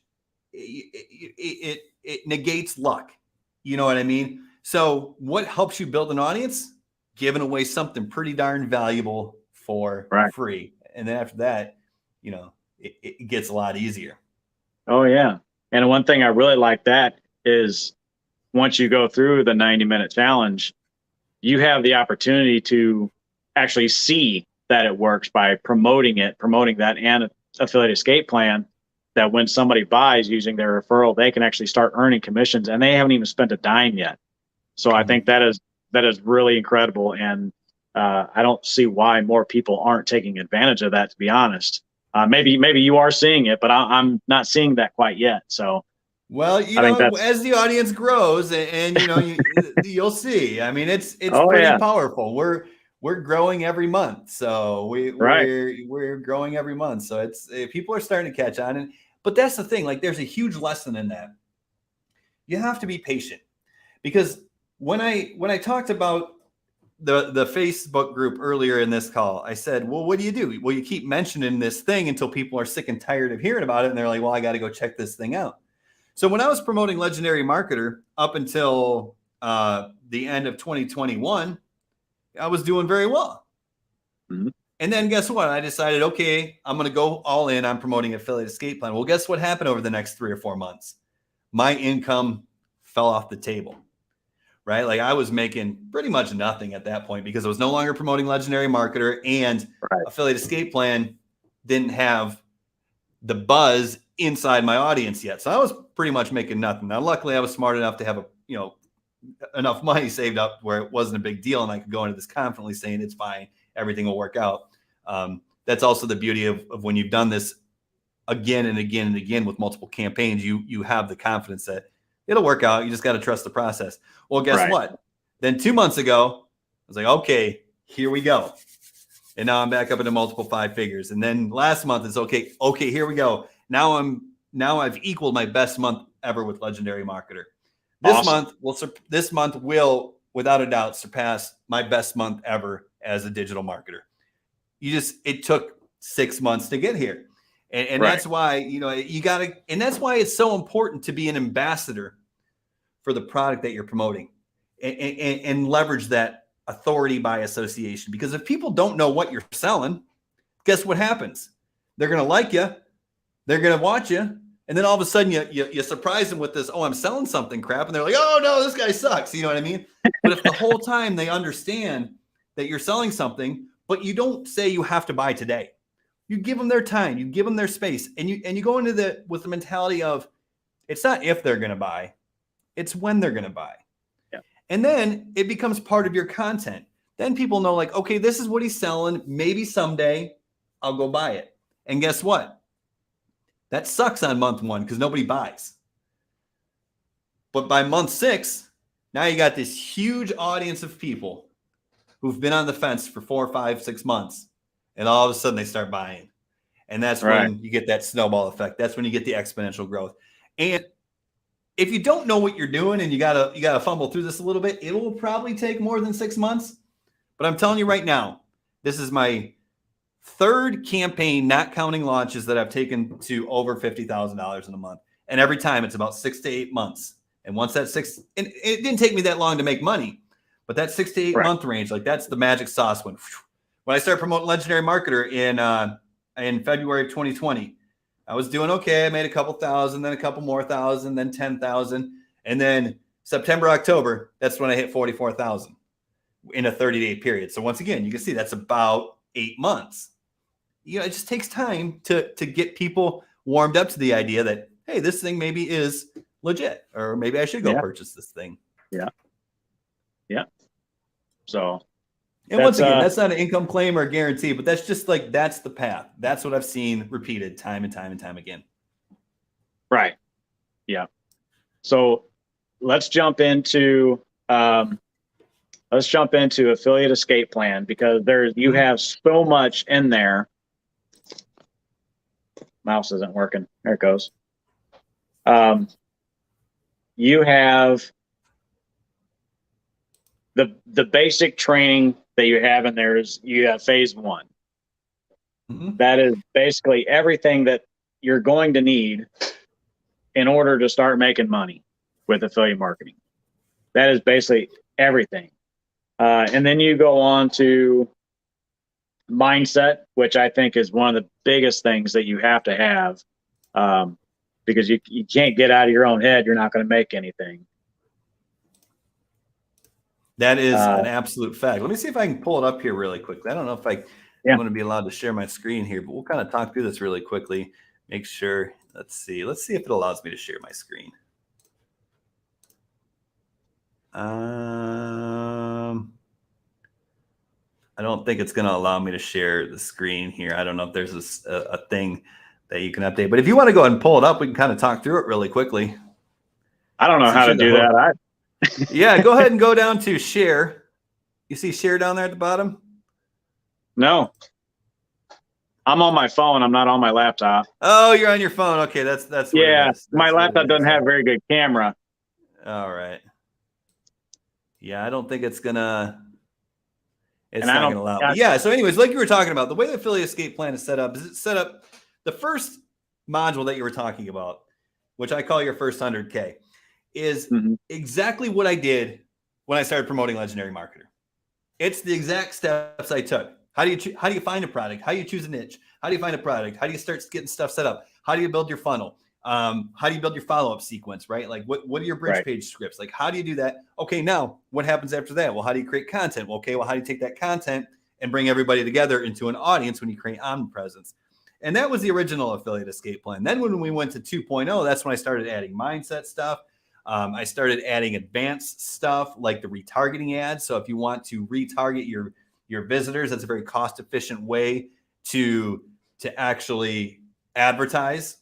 Speaker 1: it negates luck. You know what I mean? So what helps you build an audience? Giving away something pretty darn valuable for free. And then after that, it gets a lot easier.
Speaker 2: Oh, yeah. And one thing I really like that is once you go through the 90-minute challenge, you have the opportunity to actually see that it works by promoting that and affiliate escape plan, that when somebody buys using their referral, they can actually start earning commissions, and they haven't even spent a dime yet. So I think that is really incredible. And I don't see why more people aren't taking advantage of that, to be honest. Maybe you are seeing it, but I'm not seeing that quite yet. So,
Speaker 1: well, as the audience grows, and you'll see. I mean, it's pretty powerful. We're growing every month, so we're growing every month. So people are starting to catch on, but that's the thing. Like, there's a huge lesson in that. You have to be patient, because when I talked about the Facebook group earlier in this call, I said, well, what do? Well, you keep mentioning this thing until people are sick and tired of hearing about it. And they're like, well, I got to go check this thing out. So when I was promoting Legendary Marketer up until the end of 2021, I was doing very well. Mm-hmm. And then guess what? I decided, okay, I'm going to go all in on promoting Affiliate Escape Plan. Well, guess what happened over the next 3 or 4 months? My income fell off the table. Right? Like, I was making pretty much nothing at that point, because I was no longer promoting Legendary Marketer, and Affiliate Escape Plan didn't have the buzz inside my audience yet. So I was pretty much making nothing. Now, luckily I was smart enough to have enough money saved up where it wasn't a big deal, and I could go into this confidently saying it's fine, everything will work out. That's also the beauty of when you've done this again and again and again with multiple campaigns, you have the confidence that It'll work out. You just got to trust the process. Well, guess
Speaker 2: Right.
Speaker 1: what? Then 2 months ago, I was like, okay, here we go. And now I'm back up into multiple 5 figures. And then last month it's okay, here we go. Now I've equaled my best month ever with Legendary Marketer. This month will without a doubt surpass my best month ever as a digital marketer. It took 6 months to get here. And
Speaker 2: Right.
Speaker 1: that's why, and that's why it's so important to be an ambassador for the product that you're promoting and leverage that authority by association. Because if people don't know what you're selling, guess what happens? They're going to like you. They're going to watch you. And then all of a sudden you surprise them with this, oh, I'm selling something crap. And they're like, oh no, this guy sucks. You know what I mean? But if the whole time they understand that you're selling something, but you don't say you have to buy today, you give them their time, you give them their space, and you go into with the mentality of it's not if they're going to buy, it's when they're going to buy.
Speaker 2: Yeah.
Speaker 1: And then it becomes part of your content. Then people know, like, okay, this is what he's selling. Maybe someday I'll go buy it. And guess what? That sucks on month 1 because nobody buys. But by month 6, now you got this huge audience of people who've been on the fence for 4, 5, 6 months. And all of a sudden they start buying. And that's
Speaker 2: Right.
Speaker 1: when you get that snowball effect. That's when you get the exponential growth. And if you don't know what you're doing and you gotta fumble through this a little bit, it will probably take more than 6 months. But I'm telling you right now, this is my 3rd campaign, not counting launches, that I've taken to over $50,000 in a month. And every time it's about 6 to 8 months. And once that and it didn't take me that long to make money, but that 6 to 8
Speaker 2: Right.
Speaker 1: month range, like that's the magic sauce. When I started promoting Legendary Marketer in February of 2020, I was doing okay. I made a couple thousand, then a couple more thousand, then 10,000. And then September, October, that's when I hit 44,000 in a 30-day period. So once again, you can see that's about 8 months. It just takes time to get people warmed up to the idea that, hey, this thing maybe is legit, or maybe I should go purchase this thing.
Speaker 2: Yeah. Yeah. So.
Speaker 1: And once again, that's not an income claim or a guarantee, but that's just like, that's the path. That's what I've seen repeated time and time and time again.
Speaker 2: Right. Yeah. So let's jump into affiliate escape plan, because you have so much in there. Mouse isn't working. There it goes. You have the basic training that you have in there is you have phase 1.
Speaker 1: Mm-hmm.
Speaker 2: That is basically everything that you're going to need in order to start making money with affiliate marketing. That is basically everything. And then you go on to mindset, which I think is one of the biggest things that you have to have, because you can't get out of your own head. You're not going to make anything.
Speaker 1: That is an absolute fact. Let me see if I can pull it up here really quickly. I don't know if I'm going to be allowed to share my screen here, but we'll kind of talk through this really quickly. Make sure. Let's see if it allows me to share my screen. I don't think it's going to allow me to share the screen here. I don't know if there's a thing that you can update, but if you want to go ahead and pull it up, we can kind of talk through it really quickly.
Speaker 2: I don't know how to do that.
Speaker 1: Yeah, go ahead and go down to share. You see share down there at the bottom?
Speaker 2: No. I'm on my phone. I'm not on my laptop.
Speaker 1: Oh, you're on your phone. Okay, that's
Speaker 2: yeah. My laptop doesn't have a very good camera.
Speaker 1: All right. Yeah, I don't think it's gonna. It's
Speaker 2: not
Speaker 1: gonna allow. But yeah. So, anyways, like you were talking about, the way the affiliate escape plan is set up is it's set up. The first module that you were talking about, which I call your first 100K, is exactly what I did when I started promoting Legendary Marketer. It's the exact steps I took. How do you find a product? How do you choose a niche? How do you find a product? How do you start getting stuff set up? How do you build your funnel? How do you build your follow-up sequence, right? Like what are your bridge page scripts? Like, how do you do that? Okay, now what happens after that? Well, how do you create content? Well, okay, how do you take that content and bring everybody together into an audience when you create omnipresence? And that was the original affiliate escape plan. Then when we went to 2.0, that's when I started adding mindset stuff. I started adding advanced stuff like the retargeting ads. So if you want to retarget your visitors, that's a very cost-efficient way to actually advertise.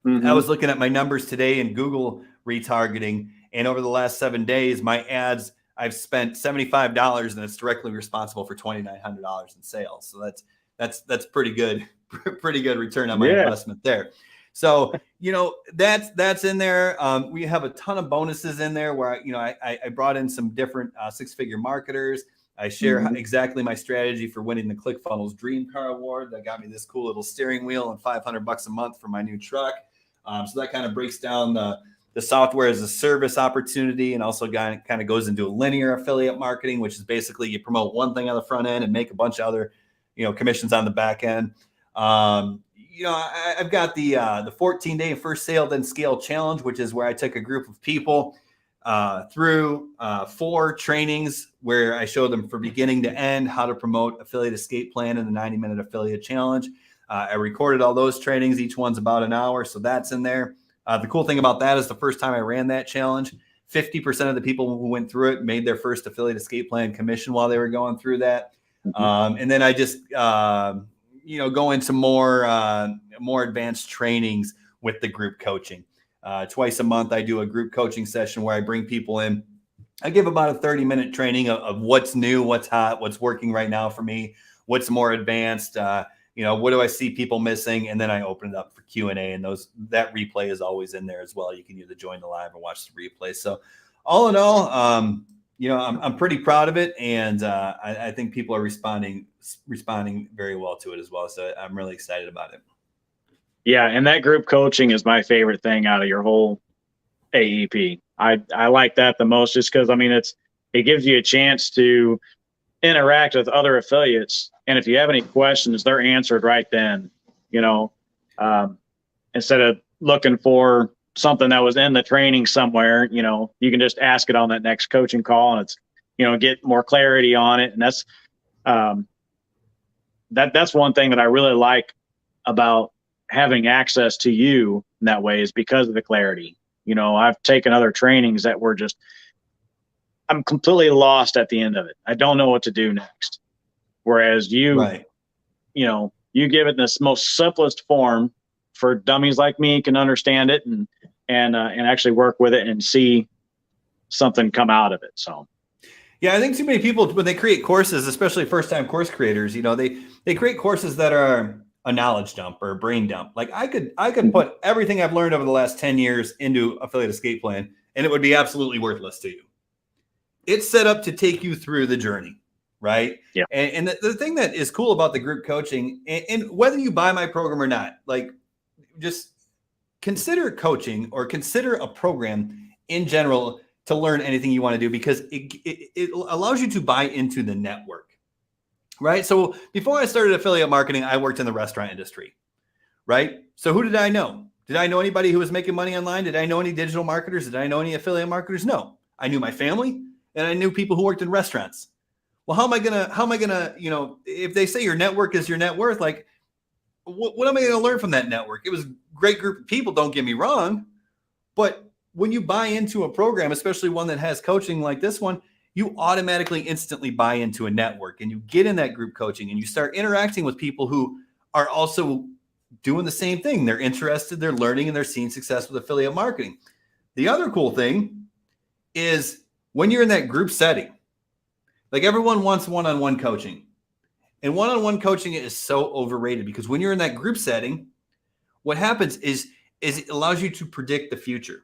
Speaker 1: I was looking at my numbers today, and Google retargeting. And over the last 7 days, my ads, I've spent $75 and it's directly responsible for $2,900 in sales. So that's pretty good, pretty good return on my investment there. So, that's in there. We have a ton of bonuses in there where, I brought in some different 6-figure marketers. I share exactly my strategy for winning the ClickFunnels Dream Car Award. That got me this cool little steering wheel and $500 a month for my new truck. So that kind of breaks down the software as a service opportunity, and also kind of goes into a linear affiliate marketing, which is basically you promote one thing on the front end and make a bunch of other, commissions on the back end. I've got the 14-day first sale then scale challenge, which is where I took a group of people through 4 trainings where I showed them from beginning to end how to promote affiliate escape plan in the 90-minute affiliate challenge. I recorded all those trainings. Each one's about an hour, so that's in there. The cool thing about that is the first time I ran that challenge, 50% of the people who went through it made their first affiliate escape plan commission while they were going through that. And then I just, go into more advanced trainings with the group coaching. Twice a month, I do a group coaching session where I bring people in. I give about a 30-minute training of what's new, what's hot, what's working right now for me, what's more advanced, what do I see people missing? And then I open it up for Q&A, and that replay is always in there as well. You can either join the live or watch the replay. So all in all, I'm pretty proud of it. And I think people are responding very well to it as well. So I'm really excited about it.
Speaker 2: Yeah. And that group coaching is my favorite thing out of your whole AEP. I like that the most, just because, it gives you a chance to interact with other affiliates. And if you have any questions, they're answered right then, instead of looking for something that was in the training somewhere, you can just ask it on that next coaching call, and it's, get more clarity on it. And that's one thing that I really like about having access to you in that way, is because of the clarity. I've taken other trainings that were just, I'm completely lost at the end of it. I don't know what to do next. Whereas you, you give it in this most simplest form for dummies like me can understand it and actually work with it and see something come out of it. So,
Speaker 1: yeah, I think too many people, when they create courses, especially first-time course creators, they create courses that are a knowledge dump or a brain dump. Like I could put everything I've learned over the last 10 years into affiliate escape plan, and it would be absolutely worthless to you. It's set up to take you through the journey. Right.
Speaker 2: Yeah.
Speaker 1: And the thing that is cool about the group coaching, and whether you buy my program or not, like, just consider coaching or consider a program in general to learn anything you want to do, because it allows you to buy into the network. Right. So before I started affiliate marketing, I worked in the restaurant industry. Right. So who did I know? Did I know anybody who was making money online? Did I know any digital marketers? Did I know any affiliate marketers? No. I knew my family, and I knew people who worked in restaurants. Well, how am I gonna, if they say your network is your net worth, like, what am I going to learn from that network? It was a great group of people, don't get me wrong. But when you buy into a program, especially one that has coaching like this one, you automatically instantly buy into a network, and you get in that group coaching and you start interacting with people who are also doing the same thing. They're interested, they're learning, and they're seeing success with affiliate marketing. The other cool thing is when you're in that group setting, like, everyone wants one-on-one coaching, and one-on-one coaching is so overrated, because when you're in that group setting, what happens is it allows you to predict the future.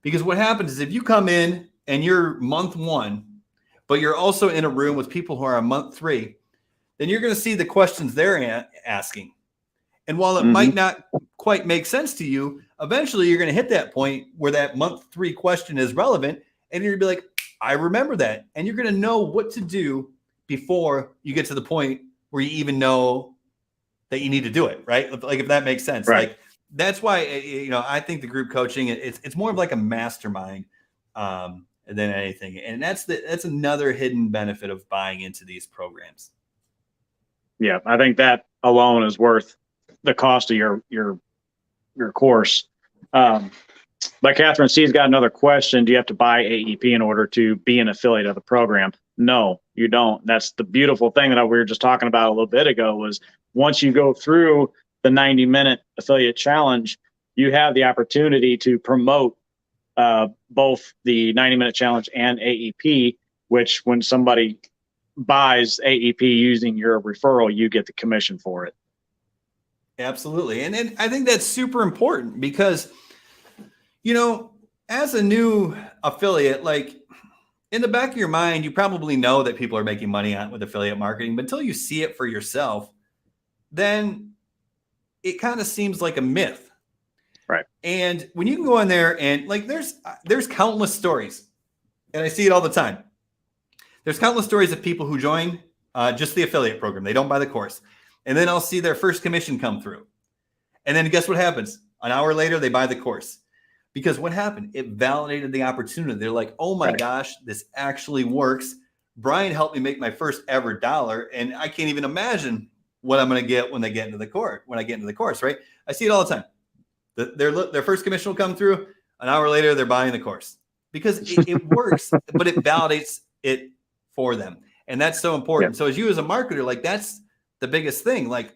Speaker 1: Because what happens is if you come in and you're month 1, but you're also in a room with people who are on month 3, then you're going to see the questions they're asking. And while it might not quite make sense to you, eventually you're going to hit that point where that month 3 question is relevant, and you're going to be like, I remember that. And you're going to know what to do before you get to the point where you even know that you need to do it, right? Like, if that makes sense.
Speaker 2: Right.
Speaker 1: Like, that's why, I think the group coaching, it's more of like a mastermind than anything. And that's another hidden benefit of buying into these programs.
Speaker 2: Yeah, I think that alone is worth the cost of your course. But Catherine C's got another question. Do you have to buy AEP in order to be an affiliate of the program? No, you don't. That's the beautiful thing that we were just talking about a little bit ago, was once you go through the 90-minute affiliate challenge, you have the opportunity to promote both the 90-minute challenge and AEP, which when somebody buys AEP using your referral, you get the commission for it.
Speaker 1: Absolutely. And I think that's super important because, you know, as a new affiliate, like in the back of your mind, you probably know that people are making money with affiliate marketing, but until you see it for yourself, then it kind of seems like a myth.
Speaker 2: Right.
Speaker 1: And when you can go in there and like, there's countless stories, and I see it all the time. There's countless stories of people who join just the affiliate program. They don't buy the course. And then I'll see their first commission come through. And then guess what happens? An hour later, they buy the course. Because what happened? It validated the opportunity. They're like, oh my gosh, this actually works. Brian helped me make my first ever dollar. And I can't even imagine what I'm going to get when they get into the course, right? I see it all the time. Their first commission will come through. An hour later, they're buying the course because it works, but it validates it for them. And that's so important. So as you as a marketer, like that's the biggest thing. Like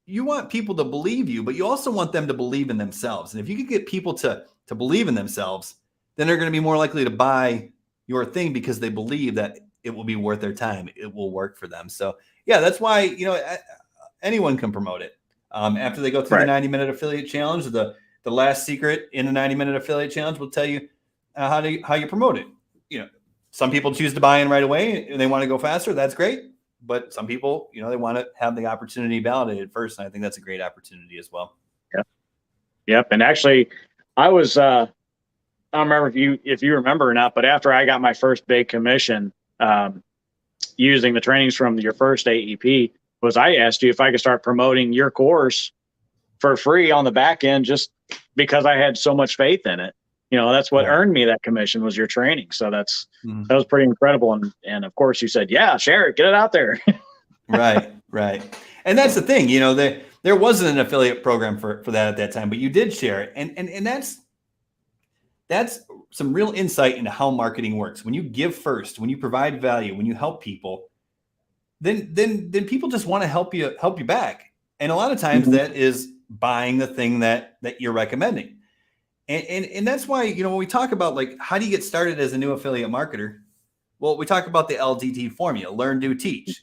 Speaker 1: you want people to believe you, but you also want them to believe in themselves. And if you could get people to believe in themselves, then they're going to be more likely to buy your thing because they believe that it will be worth their time. It will work for them. So yeah, that's why, you know, anyone can promote it. After they go through the 90-minute affiliate challenge, the last secret in the 90-minute affiliate challenge will tell you how you promote it. You know, some people choose to buy in right away and they want to go faster. That's great. But some people, you know, they want to have the opportunity validated first. And I think that's a great opportunity as well.
Speaker 2: Yep. And actually I was, I don't remember if you remember or not, but after I got my first big commission, using the trainings from your first AEP, was I asked you if I could start promoting your course for free on the back end, just because I had so much faith in it. You know, that's what earned me that commission was your training. So that was pretty incredible. And of course you said, yeah, share it, get it out there.
Speaker 1: Right. And that's the thing, you know, there wasn't an affiliate program for that at that time, but you did share it. And that's some real insight into how marketing works. When you give first, when you provide value, when you help people, then people just want to help you back. And a lot of times that is buying the thing that you're recommending. And that's why, you know, when we talk about like, how do you get started as a new affiliate marketer? Well, we talk about the LDT formula, learn, do, teach.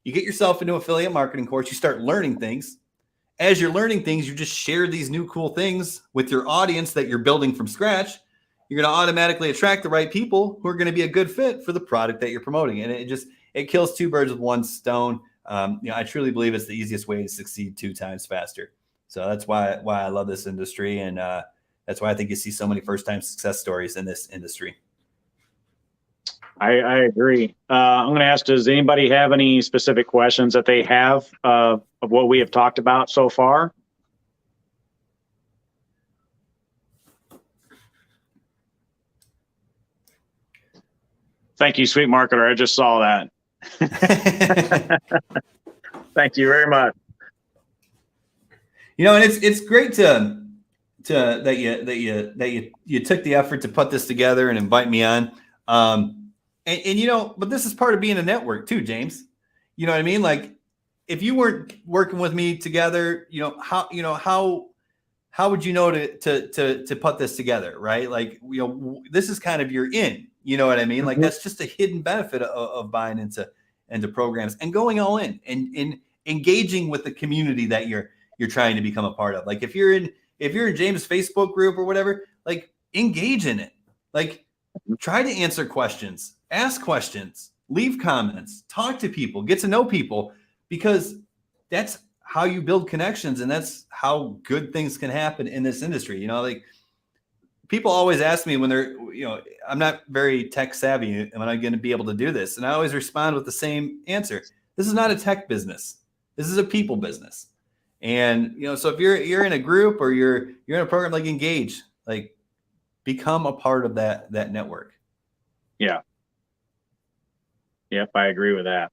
Speaker 1: You get yourself into affiliate marketing course, you start learning things. As you're learning things, you just share these new cool things with your audience that you're building from scratch. You're going to automatically attract the right people who are going to be a good fit for the product that you're promoting. And it kills two birds with one stone. You know, I truly believe it's the easiest way to succeed 2 times faster. So that's why I love this industry. And that's why I think you see so many first-time success stories in this industry.
Speaker 2: I agree. I'm going to ask, does anybody have any specific questions that they have of what we have talked about so far? Thank you, sweet marketer. I just saw that. Thank you very much.
Speaker 1: You know, and it's great that you took the effort to put this together and invite me on. And you know, but this is part of being a network too, James. You know what I mean? Like if you weren't working with me together, how would you know to put this together, right? Like, you know, this is kind of your in, you know what I mean? Like that's just a hidden benefit of buying into programs and going all in and engaging with the community that you're trying to become a part of. Like if you're in James' Facebook group or whatever, like engage in it. Like try to answer questions, ask questions, leave comments, talk to people, get to know people, because that's how you build connections. And that's how good things can happen in this industry. You know, like people always ask me when they're, you know, I'm not very tech savvy. Am I going to be able to do this? And I always respond with the same answer. This is not a tech business. This is a people business. And, you know, so if you're in a group or you're in a program, like engage, like become a part of that network.
Speaker 2: Yeah. Yep. I agree with that.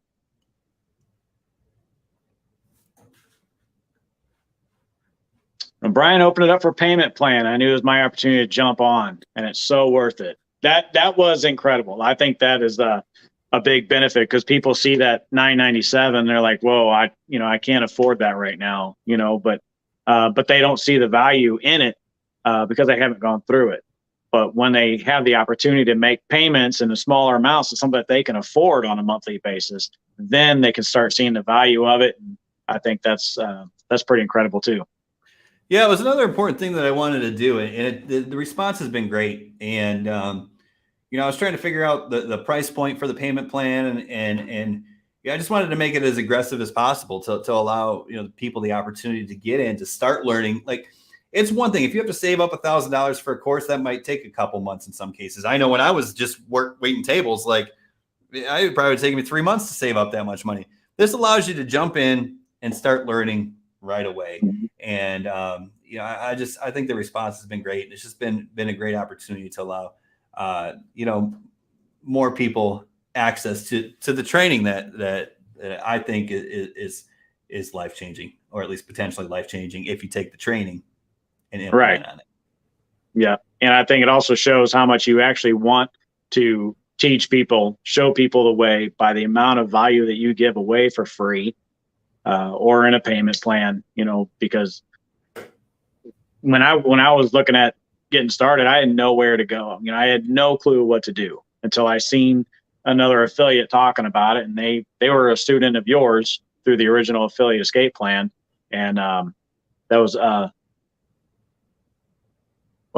Speaker 2: When Brian opened it up for payment plan, I knew it was my opportunity to jump on, and it's so worth it. That was incredible. I think that is a big benefit because people see that $9.97, they're like, whoa, I can't afford that right now, you know, but they don't see the value in it because they haven't gone through it. But when they have the opportunity to make payments in a smaller amounts to something that they can afford on a monthly basis, then they can start seeing the value of it. And I think that's pretty incredible too.
Speaker 1: Yeah, it was another important thing that I wanted to do, and the response has been great. And I was trying to figure out the price point for the payment plan, and yeah, I just wanted to make it as aggressive as possible to allow people the opportunity to get in, to start learning. Like, it's one thing if you have to save up $1,000 for a course, that might take a couple months in some cases. I know when I was just waiting tables, like it probably would take me 3 months to save up that much money. This allows you to jump in and start learning right away. And I think the response has been great. It's just been a great opportunity to allow more people access to the training that I think is life-changing, or at least potentially life-changing if you take the training and implement on it.
Speaker 2: Yeah. And I think it also shows how much you actually want to teach people, show people the way by the amount of value that you give away for free, or in a payment plan, because when I was looking at getting started, I had nowhere to go. I had no clue what to do until I seen another affiliate talking about it. And they were a student of yours through the original affiliate escape plan. And that was, well,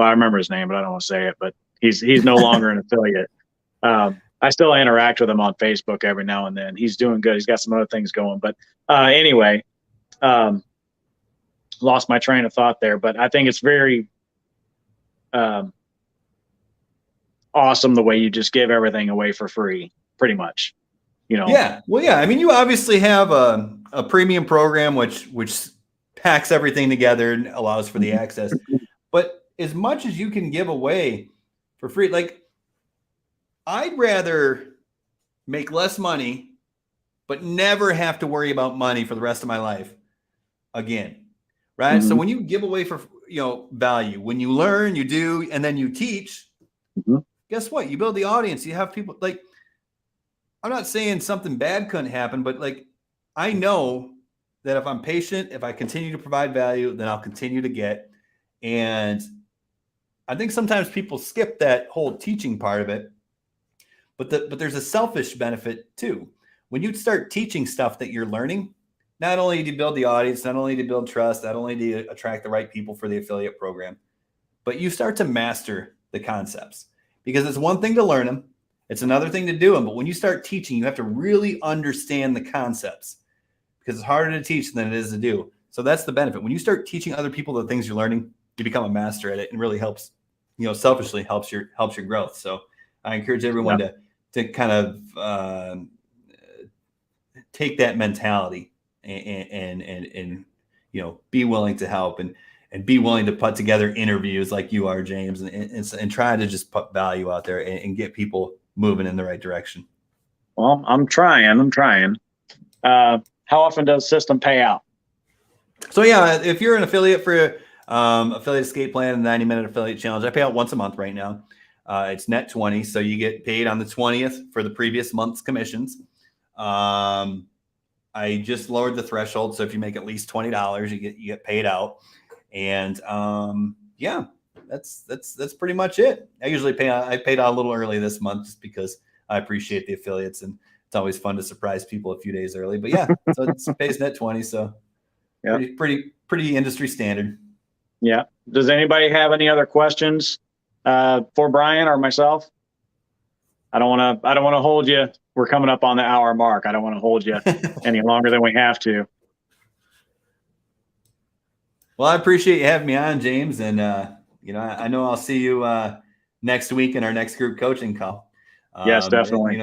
Speaker 2: I remember his name, but I don't want to say it, but he's no longer an affiliate. I still interact with him on Facebook every now and then. He's doing good. He's got some other things going, but anyway, lost my train of thought there, but I think it's very awesome the way you just give everything away for free, pretty much.
Speaker 1: Yeah. Well, yeah. I mean, you obviously have a premium program which packs everything together and allows for the access. But as much as you can give away for free, like, I'd rather make less money, but never have to worry about money for the rest of my life again. Right. So when you give away for, value, when you learn, you do, and then you teach, guess what? You build the audience. You have people, like, I'm not saying something bad couldn't happen, but like, I know that if I'm patient, if I continue to provide value, then I'll continue to get. And I think sometimes people skip that whole teaching part of it, but there's a selfish benefit too. When you start teaching stuff that you're learning, not only do you build the audience, not only do you build trust, not only do you attract the right people for the affiliate program, but you start to master the concepts. Because it's one thing to learn them, it's another thing to do them. But when you start teaching, you have to really understand the concepts, because it's harder to teach than it is to do. So that's the benefit. When you start teaching other people the things you're learning, you become a master at it, and really helps, selfishly helps your growth. So I encourage everyone to kind of take that mentality and be willing to help and be willing to put together interviews like you are, James, and try to just put value out there and get people moving in the right direction.
Speaker 2: Well, I'm trying. How often does system pay out?
Speaker 1: So yeah, if you're an affiliate for affiliate escape plan, the 90-minute affiliate challenge, I pay out once a month right now. It's net 20. So you get paid on the 20th for the previous month's commissions. I just lowered the threshold. So if you make at least $20, you get paid out. And yeah, that's pretty much it. I usually I paid out a little early this month just because I appreciate the affiliates, and it's always fun to surprise people a few days early. But yeah, so it's pays net 20. So yeah, pretty industry standard.
Speaker 2: Yeah. Does anybody have any other questions for Brian or myself? I don't want to hold you. We're coming up on the hour mark. I don't want to hold you any longer than we have to.
Speaker 1: Well, I appreciate you having me on, James. And, I know I'll see you next week in our next group coaching call.
Speaker 2: Yes, definitely.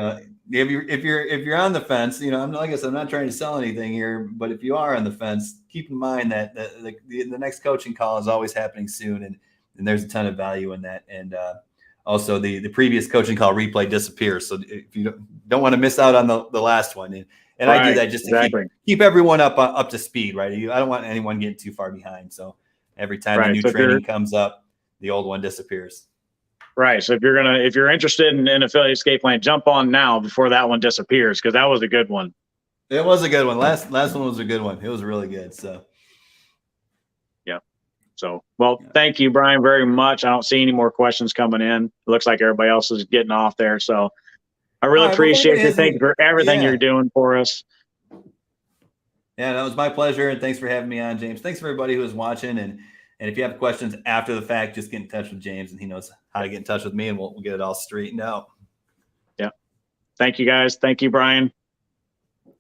Speaker 1: If you're on the fence, like I said, I'm not trying to sell anything here, but if you are on the fence, keep in mind that the next coaching call is always happening soon. And there's a ton of value in that. And also the previous coaching call replay disappears. So if you don't want to miss out on the last one, and right, I do that just to keep everyone up to speed, right? I don't want anyone getting too far behind. So every time the new training comes up, the old one disappears.
Speaker 2: Right. So if you're interested in affiliate escape plan, jump on now before that one disappears, because that was a good one.
Speaker 1: It was a good one. Last one was a good one. It was really good. So
Speaker 2: yeah. So, well,
Speaker 1: Yeah.
Speaker 2: thank you, Brian, very much. I don't see any more questions coming in. It looks like everybody else is getting off there. So I really
Speaker 1: All right, well, if
Speaker 2: appreciate
Speaker 1: anybody
Speaker 2: you.
Speaker 1: has
Speaker 2: Thank
Speaker 1: any-
Speaker 2: you for everything
Speaker 1: yeah.
Speaker 2: you're doing for us.
Speaker 1: Yeah, that was my pleasure, and thanks for having me on, James. Thanks for everybody who was watching, and if you have questions after the fact, just get in touch with James, and he knows how to get in touch with me, and we'll get it all straightened out.
Speaker 2: Yeah. Thank you, guys. Thank you, Brian.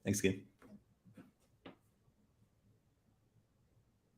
Speaker 1: Thanks again.